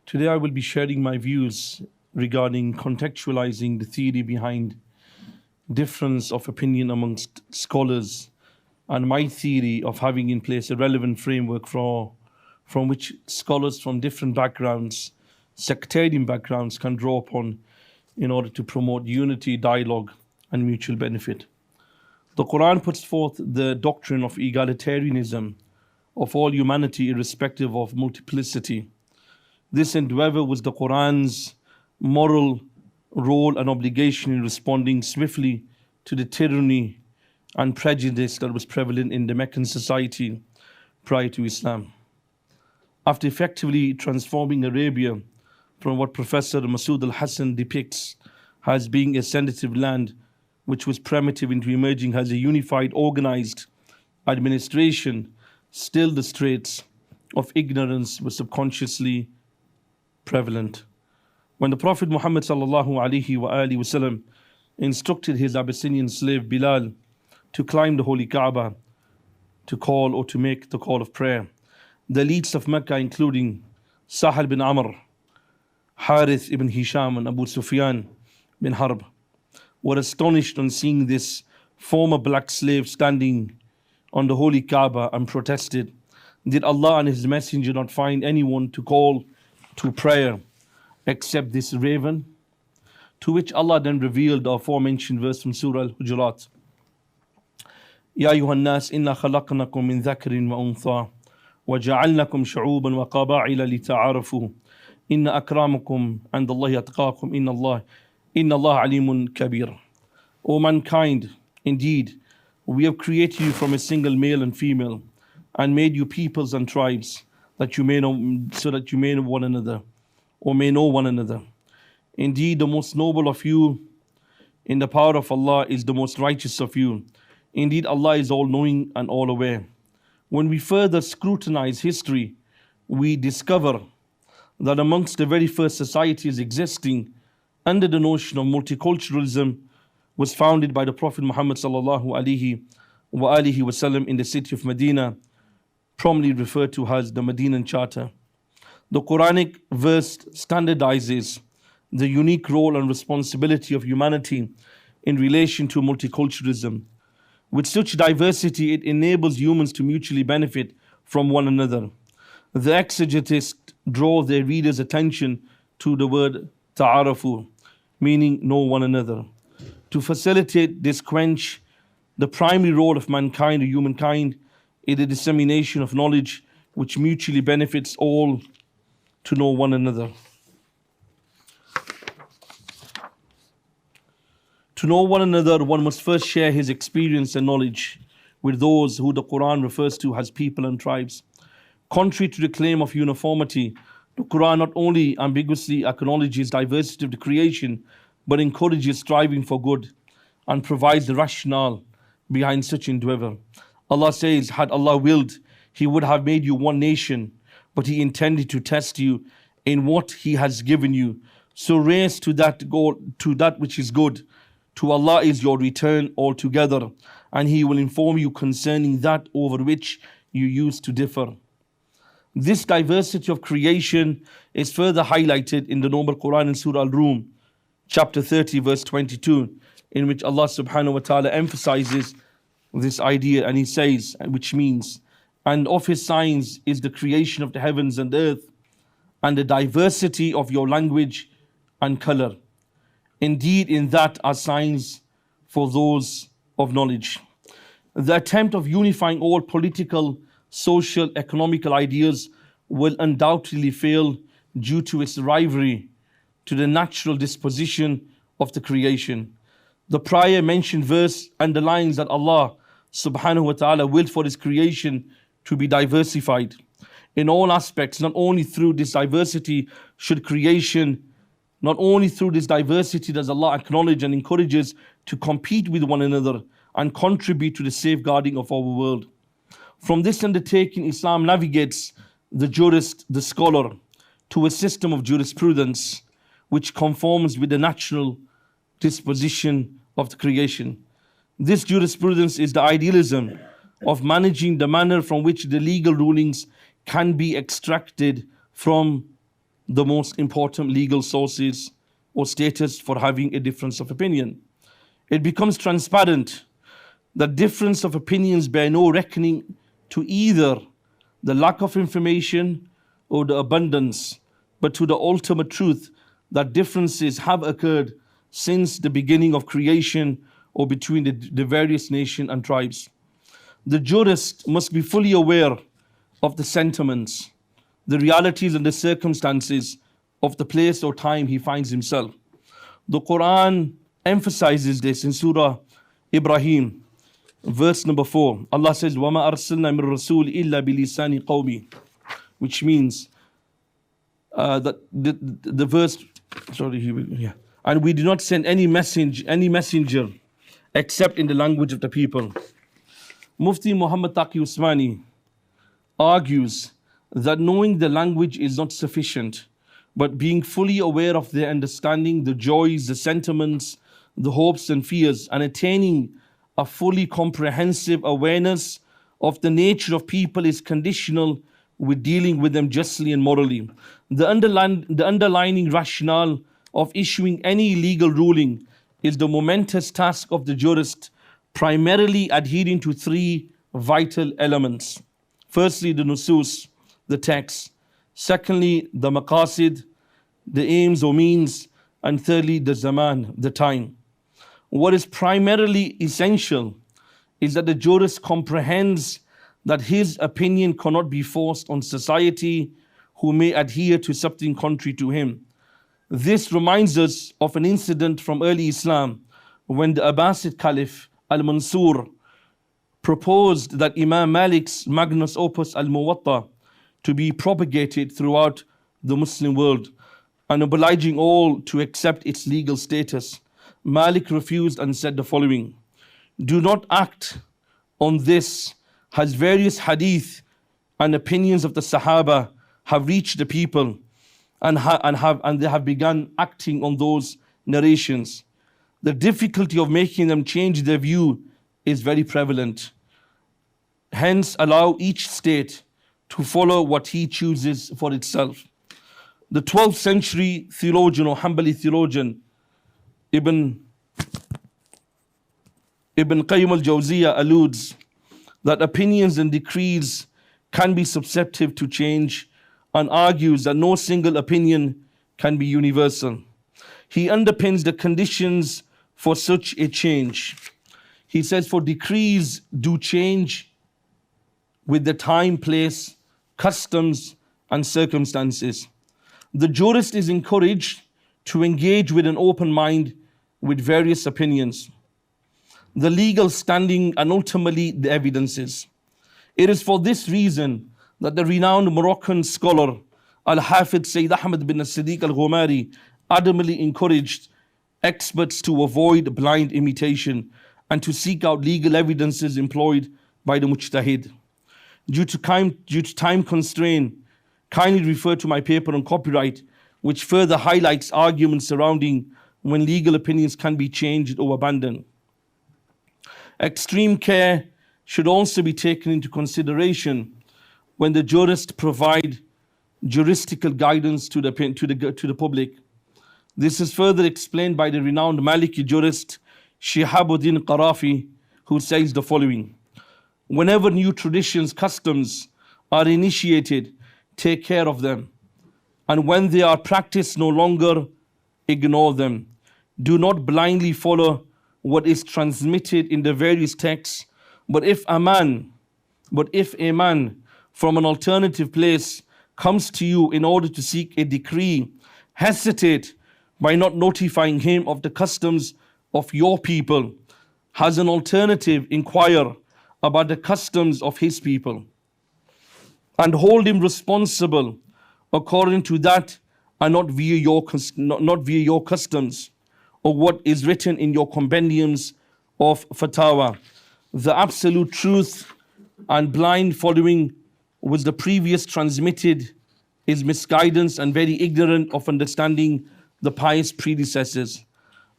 Today I will be sharing my views regarding contextualizing the theory behind difference of opinion amongst scholars and my theory of having in place a relevant framework from which scholars from different backgrounds, sectarian backgrounds, can draw upon in order to promote unity, dialogue, and mutual benefit. The Quran puts forth the doctrine of egalitarianism of all humanity irrespective of multiplicity. This endeavor was the Quran's moral role and obligation in responding swiftly to the tyranny and prejudice that was prevalent in the Meccan society prior to Islam. After effectively transforming Arabia from what Professor Masood al-Hassan depicts as being a sensitive land which was primitive into emerging as a unified, organized administration, still the traits of ignorance were subconsciously prevalent. When the Prophet Muhammad ﷺ instructed his Abyssinian slave Bilal to climb the Holy Kaaba to call or to make the call of prayer, the elites of Mecca, including Sahal bin Amr, Harith ibn Hisham, and Abu Sufyan bin Harb, were astonished on seeing this former black slave standing on the Holy Kaaba and protested, "Did Allah and His Messenger not find anyone to call to prayer except this raven?" To which Allah then revealed the aforementioned verse from Surah Al-Hujurat. Ya ayyuhan nas inna khalaqnakum min dhakarin wa untha wa ja'alnakum shu'uban wa qaba'ila lita'arafu inna akramakum 'inda Allahi atqakum inna Allah alimun kabir. O mankind, indeed we have created you from a single male and female and made you peoples and tribes that you may know, so that you may know one another, or may know one another. Indeed, the most noble of you in the power of Allah is the most righteous of you. Indeed, Allah is all-knowing and all-aware. When we further scrutinize history, we discover that amongst the very first societies existing under the notion of multiculturalism was founded by the Prophet Muhammad ﷺ in the city of Medina, prominently referred to as the Medinan Charter. The Quranic verse standardizes the unique role and responsibility of humanity in relation to multiculturalism. With such diversity, it enables humans to mutually benefit from one another. The exegetists draw their readers' attention to the word ta'arafu, meaning know one another. To facilitate this quench, the primary role of mankind or humankind is the dissemination of knowledge which mutually benefits all to know one another. To know one another, one must first share his experience and knowledge with those who the Quran refers to as people and tribes. Contrary to the claim of uniformity, the Quran not only ambiguously acknowledges diversity of the creation, but encourages striving for good and provides the rationale behind such endeavor. Allah says, had Allah willed, He would have made you one nation, but He intended to test you in what He has given you. So race to that goal, to that which is good. To Allah is your return altogether, and He will inform you concerning that over which you used to differ. This diversity of creation is further highlighted in the noble Quran in Surah Al-Rum, chapter 30, verse 22, in which Allah subhanahu wa ta'ala emphasizes this idea, and He says, which means, and of His signs is the creation of the heavens and earth, and the diversity of your language and color. Indeed, in that are signs for those of knowledge. The attempt of unifying all political, social, economical ideas will undoubtedly fail due to its rivalry to the natural disposition of the creation. The prior mentioned verse underlines that Allah subhanahu wa ta'ala willed for His creation to be diversified in all aspects. Not only through this diversity does Allah acknowledge and encourages to compete with one another and contribute to the safeguarding of our world. From this undertaking, Islam navigates the jurist, the scholar, to a system of jurisprudence which conforms with the natural disposition of the creation. This jurisprudence is the idealism of managing the manner from which the legal rulings can be extracted from the most important legal sources or status for having a difference of opinion. It becomes transparent that difference of opinions bear no reckoning to either the lack of information or the abundance, but to the ultimate truth that differences have occurred since the beginning of creation or between the various nations and tribes. The jurist must be fully aware of the sentiments, the realities and the circumstances of the place or time he finds himself. The Quran emphasizes this in Surah Ibrahim, verse number 4. Allah says, وَمَا أَرْسَلْنَا مِن رَسُولٍ إِلَّا بِلِسَانِ قَوْمِهِ, which means that the verse, and we do not send any messenger except in the language of the people. Mufti Muhammad Taqi Usmani argues that knowing the language is not sufficient, but being fully aware of their understanding, the joys, the sentiments, the hopes and fears, and attaining a fully comprehensive awareness of the nature of people is conditional with dealing with them justly and morally. The underlying rationale of issuing any legal ruling is the momentous task of the jurist, primarily adhering to three vital elements. Firstly, the nusus, the text. Secondly, the maqasid, the aims or means. And thirdly, the zaman, the time. What is primarily essential is that the jurist comprehends that his opinion cannot be forced on society who may adhere to something contrary to him. This reminds us of an incident from early Islam when the Abbasid Caliph Al-Mansur proposed that Imam Malik's magnus opus Al-Muwatta to be propagated throughout the Muslim world and obliging all to accept its legal status. Malik refused and said the following: do not act on this, as various hadith and opinions of the Sahaba have reached the people and they have begun acting on those narrations. The difficulty of making them change their view is very prevalent. Hence, allow each state to follow what he chooses for itself. The 12th century theologian or Hanbali theologian Ibn Qayyim al-Jawziyah alludes that opinions and decrees can be susceptible to change and argues that no single opinion can be universal. He underpins the conditions for such a change. He says, for decrees do change with the time, place, customs, and circumstances. The jurist is encouraged to engage with an open mind with various opinions, the legal standing, and ultimately the evidences. It is for this reason that the renowned Moroccan scholar Al-Hafid Sayyid Ahmad bin Siddiq Al-Ghumari adamantly encouraged experts to avoid blind imitation and to seek out legal evidences employed by the mujtahid. Due to time constraint, kindly refer to my paper on copyright, which further highlights arguments surrounding when legal opinions can be changed or abandoned. Extreme care should also be taken into consideration when the jurists provide juristical guidance to the public. This is further explained by the renowned Maliki jurist Shihabuddin Qarafi, who says the following: whenever new traditions, customs are initiated, take care of them. And when they are practiced, no longer ignore them. Do not blindly follow what is transmitted in the various texts, but if a man from an alternative place comes to you in order to seek a decree, hesitate by not notifying him of the customs of your people. Has an alternative, inquire about the customs of his people, and hold him responsible according to that, and not via your customs or what is written in your compendiums of fatwa. The absolute truth and blind following was the previous transmitted is misguidance and very ignorant of understanding the pious predecessors.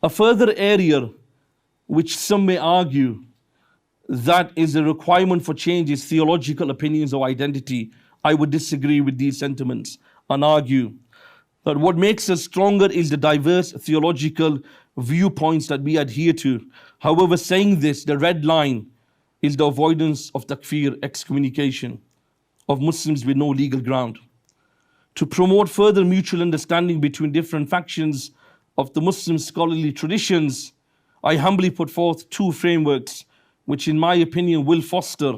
A further area which some may argue that is a requirement for change is theological opinions or identity. I would disagree with these sentiments and argue that what makes us stronger is the diverse theological viewpoints that we adhere to. However, saying this, the red line is the avoidance of takfir, excommunication of Muslims with no legal ground. To promote further mutual understanding between different factions of the Muslim scholarly traditions, I humbly put forth two frameworks which in my opinion will foster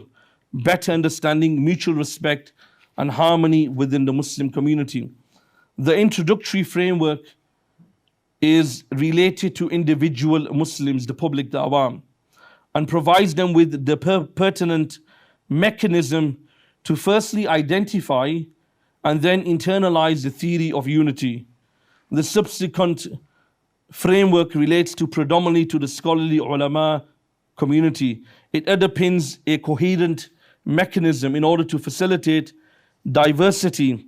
better understanding, mutual respect and harmony within the Muslim community. The introductory framework is related to individual Muslims, the public, the awam, and provides them with the pertinent mechanism to firstly identify and then internalize the theory of unity. The subsequent framework relates to predominantly to the scholarly ulama community. It underpins a coherent mechanism in order to facilitate diversity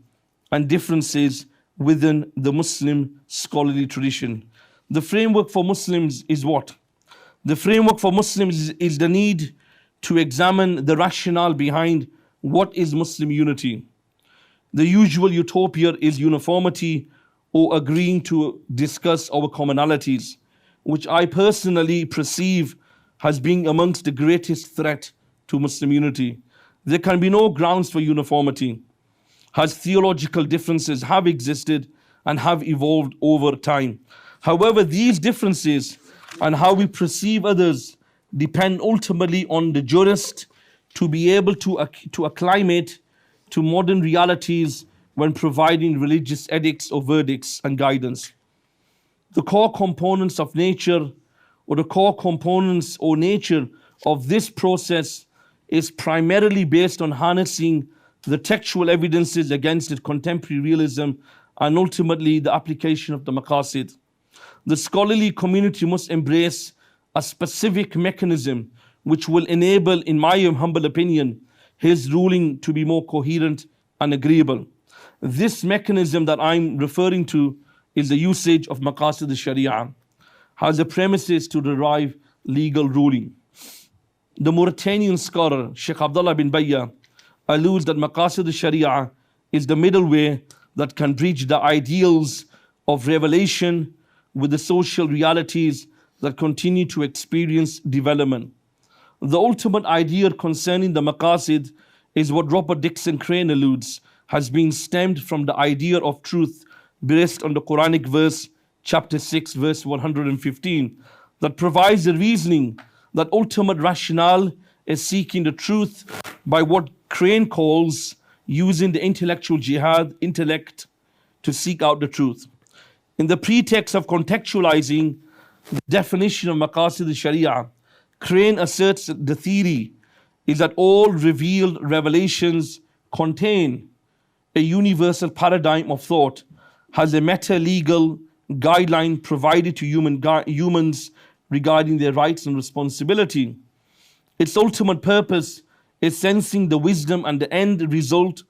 and differences within the Muslim scholarly tradition. The framework for Muslims is what? The framework for Muslims is the need to examine the rationale behind what is Muslim unity. The usual utopia is uniformity or agreeing to discuss our commonalities, which I personally perceive as being amongst the greatest threat to Muslim unity. There can be no grounds for uniformity, as theological differences have existed and have evolved over time. However, these differences and how we perceive others depend ultimately on the jurist to be able to acclimate to modern realities when providing religious edicts or verdicts and guidance. The core components of nature or the core components or nature of this process is primarily based on harnessing the textual evidences against the contemporary realism and ultimately the application of the maqasid. The scholarly community must embrace a specific mechanism which will enable, in my humble opinion, his ruling to be more coherent and agreeable. This mechanism that I'm referring to is the usage of maqasid al-sharia, has the premises to derive legal ruling. The Mauritanian scholar Sheikh Abdullah bin Bayya alludes that maqasid al-sharia is the middle way that can bridge the ideals of revelation with the social realities that continue to experience development. The ultimate idea concerning the maqasid is what Robert Dixon Crane alludes has been stemmed from the idea of truth based on the Quranic verse, chapter 6, verse 115, that provides the reasoning that ultimate rationale is seeking the truth by what Crane calls using the intellectual jihad, intellect, to seek out the truth. In the pretext of contextualizing the definition of maqasid al-sharia, Crane asserts that the theory is that all revealed revelations contain a universal paradigm of thought, has a meta-legal guideline provided to humans regarding their rights and responsibility. Its ultimate purpose is sensing the wisdom and the end result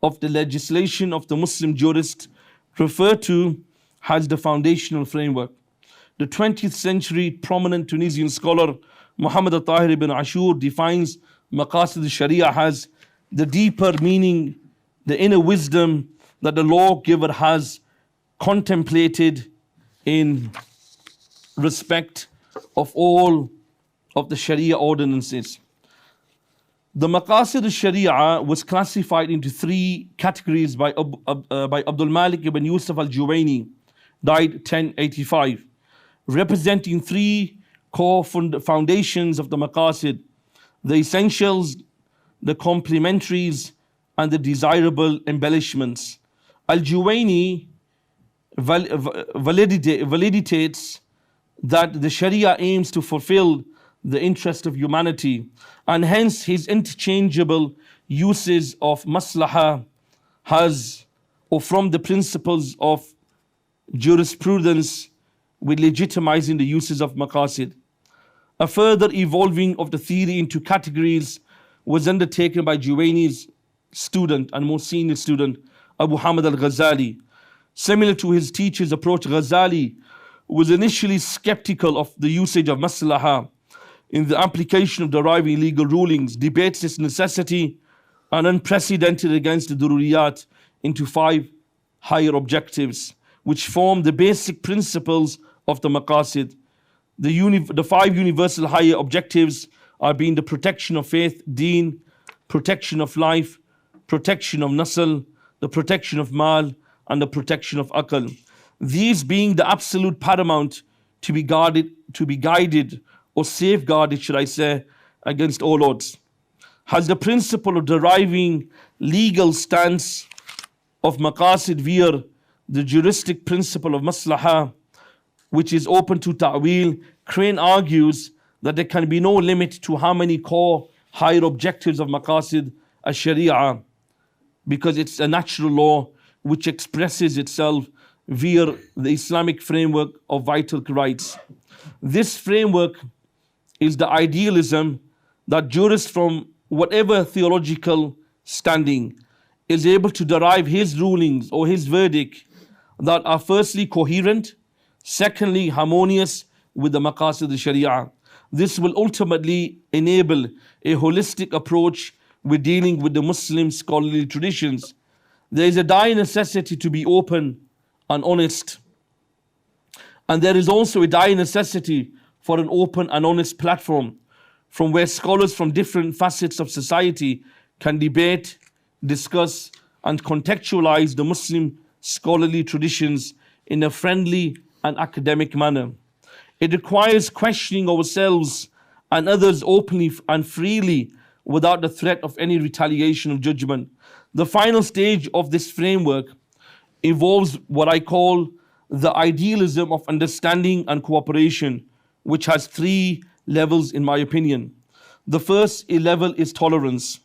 of the legislation of the Muslim jurist, referred to as the foundational framework. The 20th century prominent Tunisian scholar Muhammad al-Tahir ibn Ashur defines maqasid al-sharia as the deeper meaning, the inner wisdom that the lawgiver has contemplated in respect of all of the Sharia ordinances. The maqasid al-sharia was classified into three categories by Abdul Malik ibn Yusuf al-Juwaini, died 1085, representing three core foundations of the maqasid: the essentials, the complementaries, and the desirable embellishments. Al-Juwaini validates that the Sharia aims to fulfill the interest of humanity, and hence his interchangeable uses of maslaha has or from the principles of jurisprudence with legitimizing the uses of maqasid. A further evolving of the theory into categories was undertaken by Juwaini's student and most senior student, Abu Hamid al-Ghazali. Similar to his teacher's approach, Ghazali was initially skeptical of the usage of maslaha in the application of deriving legal rulings, debates its necessity and unprecedented against the dururiyat into five higher objectives, which form the basic principles of the maqasid. The 5 universal higher objectives are being the protection of faith, deen, protection of life, protection of nasl, the protection of mal, and the protection of aql. These being the absolute paramount to be guided or safeguarded, should I say, against all odds. Has the principle of deriving legal stance of maqasid via the juristic principle of maslaha, which is open to ta'wil, Crane argues that there can be no limit to how many core higher objectives of maqasid al-sharia, because it's a natural law which expresses itself via the Islamic framework of vital rights. This framework is the idealism that jurist from whatever theological standing is able to derive his rulings or his verdict that are firstly coherent, secondly harmonious with the maqasid al-sharia. This will ultimately enable a holistic approach with dealing with the Muslim scholarly traditions. There is a dire necessity to be open and honest. And there is also a dire necessity for an open and honest platform from where scholars from different facets of society can debate, discuss, and contextualize the Muslim scholarly traditions in a friendly and academic manner. It requires questioning ourselves and others openly and freely without the threat of any retaliation or judgment. The final stage of this framework involves what I call the idealism of understanding and cooperation, which has 3 levels in my opinion. The first level is tolerance,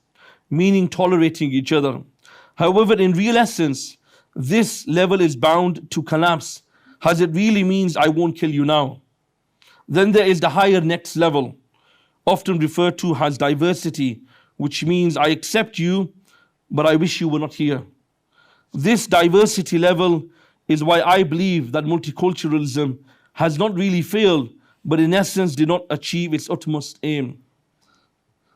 meaning tolerating each other. However, in real essence, this level is bound to collapse, as it really means I won't kill you now. Then there is the higher next level, often referred to as diversity, which means I accept you, but I wish you were not here. This diversity level is why I believe that multiculturalism has not really failed, but in essence did not achieve its utmost aim.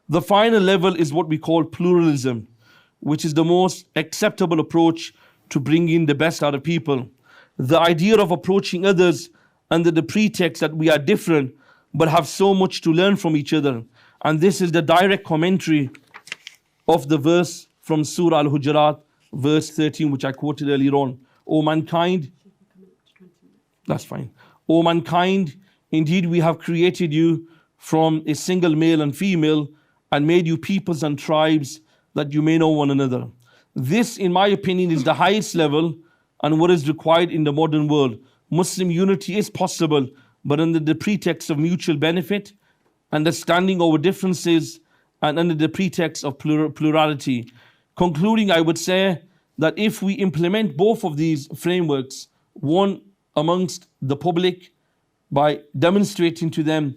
The final level is what we call pluralism, which is the most acceptable approach to bring in the best out of people. The idea of approaching others under the pretext that we are different but have so much to learn from each other. And this is the direct commentary of the verse from Surah Al-Hujurat, verse 13, which I quoted earlier on. O mankind, that's fine. O mankind, indeed we have created you from a single male and female and made you peoples and tribes that you may know one another. This, in my opinion, is the highest level and what is required in the modern world. Muslim unity is possible, but under the pretext of mutual benefit, understanding our differences, and under the pretext of plurality. Concluding, I would say that if we implement both of these frameworks, one amongst the public by demonstrating to them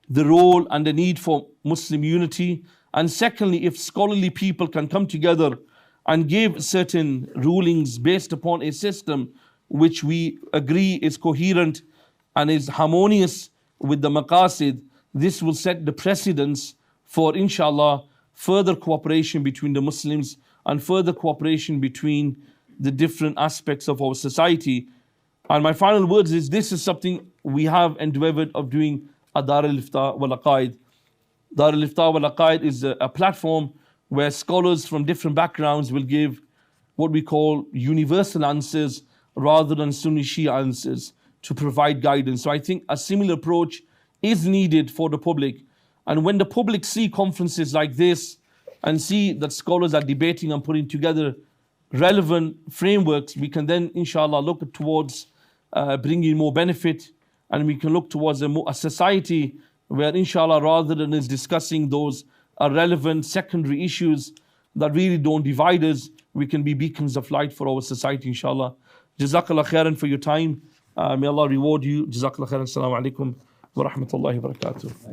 the role and the need for Muslim unity, and secondly, if scholarly people can come together and give certain rulings based upon a system which we agree is coherent and is harmonious with the maqasid, this will set the precedence for, inshallah, further cooperation between the Muslims and further cooperation between the different aspects of our society. And my final words is, this is something we have endeavored of doing at Dar al-Ifta wal Aqaid. Dar al-Ifta wal Aqaid is a platform where scholars from different backgrounds will give what we call universal answers rather than Sunni Shia answers to provide guidance. So I think a similar approach is needed for the public. And when the public see conferences like this and see that scholars are debating and putting together relevant frameworks, we can then, inshallah, look towards bringing more benefit, and we can look towards a society where, inshallah, rather than us discussing those relevant secondary issues that really don't divide us, we can be beacons of light for our society, inshallah. Jazakallah khairan for your time. May Allah reward you. Jazakallah khairan. Assalamu alaikum wa rahmatullahi wa barakatuh.